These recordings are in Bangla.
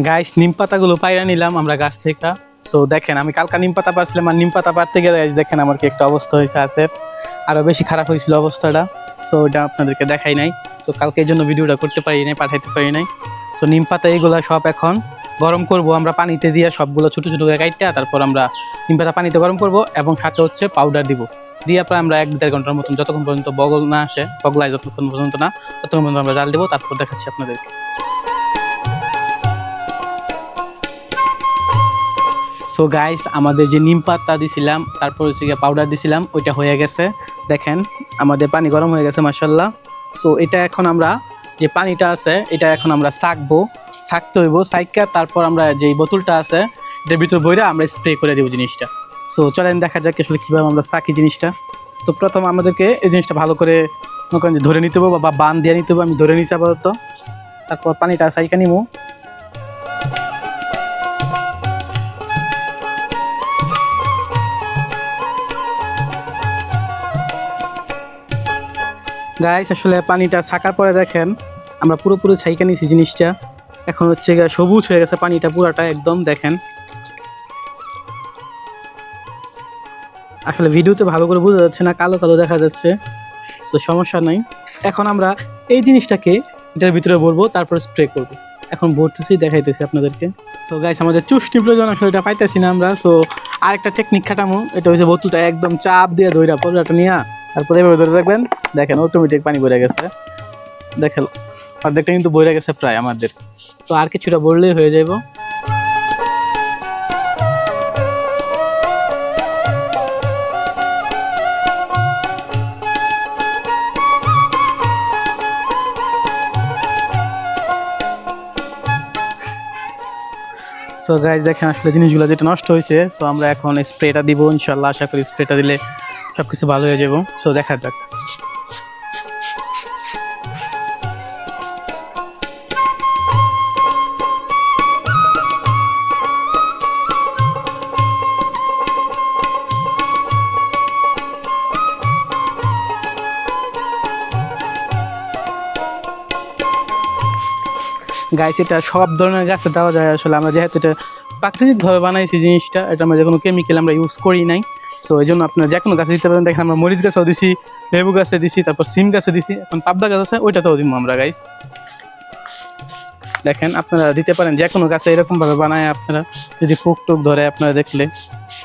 গাইস নিম পাতাগুলো পাইরা নিলাম আমরা গাছ থেকে। সো দেখেন আমি কালকা নিম পাতা পারছিলাম, আর নিম পাতা পারতে গেলে guys দেখেন আমার কি একটা অবস্থা হয়েছে হাতের, আরো বেশি খারাপ হয়েছিল অবস্থাটা। সো এটা আপনাদেরকে দেখাই নাই। সো কালকে এই জন্য ভিডিওটা করতে পারি নাই, পাঠাইতে পারি নাই। সো নিম পাতা এগুলা সব এখন গরম করব আমরা পানিতে দিয়ে, সবগুলো ছোট ছোট করে কাইটা তারপর আমরা নিম পাতা পানিতে গরম করব এবং সাথে হচ্ছে পাউডার দিব। দিয়ে প্রায় আমরা 1-1.5 ঘন্টার মতন, যতক্ষণ পর্যন্ত বগল না আসে, বগলায় যতক্ষণ পর্যন্ত না, ততক্ষণ পর্যন্ত আমরা জাল দেবো, তারপর দেখাচ্ছি আপনাদেরকে। সো গাইস আমাদের যে নিম পাতা দিছিলাম তারপর হচ্ছে গিয়ে পাউডার দিছিলাম, ওইটা হয়ে গেছে। দেখেন আমাদের পানি গরম হয়ে গেছে মাশাআল্লাহ। সো এটা এখন আমরা যে পানিটা আছে এটা এখন আমরা ছাকতে হইব, ছাইকা তারপর আমরা যেই বোতলটা আছে এটার ভিতর বইরা আমরা স্প্রে করে দেবো জিনিসটা। সো চলেন দেখা যাক আসলে কীভাবে আমরা ছাকি জিনিসটা। তো প্রথম আমাদেরকে এই জিনিসটা ভালো করে মনে করেন যে ধরে নিতে হবে বা বান দিয়ে নিতে হবে। আমি ধরে নিচ্ছি আপাতত, তারপর পানিটা ছাইকা নিবো। গাইস আসলে পানিটা ছাকার পরে দেখেন আমরা পুরোপুরি ছাইকা নিয়েছি জিনিসটা। এখন হচ্ছে সবুজ হয়ে গেছে পানিটা পুরাটা একদম। দেখেন আসলে ভিডিওতে ভালো করে বোঝা যাচ্ছে না, কালো কালো দেখা যাচ্ছে, তো সমস্যা নাই। এখন আমরা এই জিনিসটাকে এটার ভিতরে ভরবো, তারপর স্প্রে করব। এখন ভরতেছি, দেখাইতেছি আপনাদেরকে। সো গাইস আমাদের চুষ্টি প্রয়োজন আসলে এটা পাইতেছি না আমরা। সো আরেকটা টেকনিক খাটামো, এটা হচ্ছে বোতলটা একদম চাপ দিয়ে ধইরা পুরোটা নিয়ে তারপরে এভাবে ধরে রাখবেন। দেখেন অটোমেটিক পানি ভরে গেছে। দেখেন অর্ধেকটা কিন্তু বইরা গেছে প্রায় আমাদের। তো আর কিছুটা বললেই হয়ে যাইব। সো গাইস দেখেন আসলে জিনিসগুলো যেটা নষ্ট হয়েছে, সো আমরা এখন স্প্রেটা দিব ইনশাল্লাহ। আশা করি স্প্রেটা দিলে সবকিছু ভালো হয়ে যাবো। সো দেখা যাক। গাইস এটা সব ধরনের গাছে দেওয়া যায় আসলে। আমরা যেহেতু এটা প্রাকৃতিকভাবে বানাইছি জিনিসটা, এটা আমরা যে কোনো কেমিক্যাল আমরা ইউজ করি নাই। সো এই জন্য আপনারা যে কোনো গাছে দিতে পারেন। দেখেন আমরা মরিচ গাছেও দিছি, লেবু গাছে দিছি, তারপর সিম গাছে দিছি, এখন পাবদা গাছ আছে ওইটাতেও দিব আমরা গাইস। দেখেন আপনারা দিতে পারেন যে কোনো গাছে এরকমভাবে বানায়। আপনারা যদি পোক টোক ধরে আপনারা দেখলে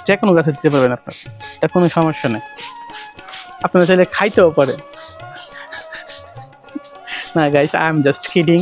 যে কোনো গাছে দিতে পারবেন আপনারা, এটা কোনো সমস্যা নেই। আপনারা চাইলে খাইতেও পারেন। না guys I am just kidding.